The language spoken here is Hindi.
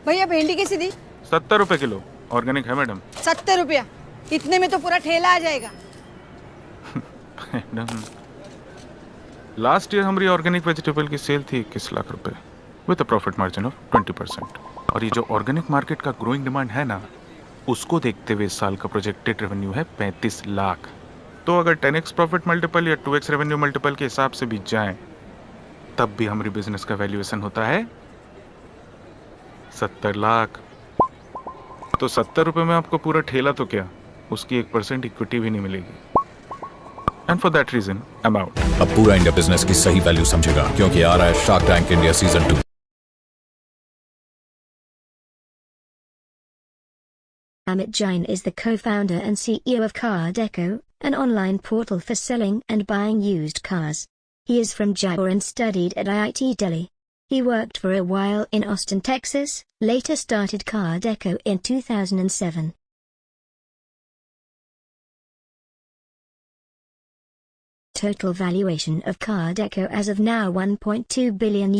भैया भेंडी कैसी दी? 70 रुपए किलो। ऑर्गेनिक है मैडम। 70 रुपया? इतने में तो पूरा ठेला आ जाएगा। मैडम, लास्ट ईयर हमारी ऑर्गेनिक वेजिटेबल की सेल थी 21 लाख रुपए with a profit margin of 20%। और ये जो ऑर्गेनिक मार्केट का ग्रोइंग डिमांड है ना, उसको देखते हुए इस साल का प्रोजेक्टेड रेवेन्यू है 35 लाख। तो अगर 10x प्रॉफिट मल्टीपल या 2x रेवेन्यू मल्टीपल के हिसाब से भी जाएं, तब भी हमारी बिजनेस का वैल्यूएशन होता है 70 लाख। तो 70 रुपए में आपको पूरा ठेला तो क्या, उसकी 1% इक्विटी भी नहीं मिलेगी। And for that reason I am out. अब पूरा इंडिया बिजनेस की सही वैल्यू समझेगा, क्योंकि आ रहा है shark tank India season 2। Amit Jain is the co-founder and CEO of Car Deco, an online portal for selling and buying used cars. He is from Jaipur and studied at IIT Delhi. He worked for a while in Austin, Texas, later started Car Deco in 2007. Total valuation of Car Deco as of now $1.2 billion.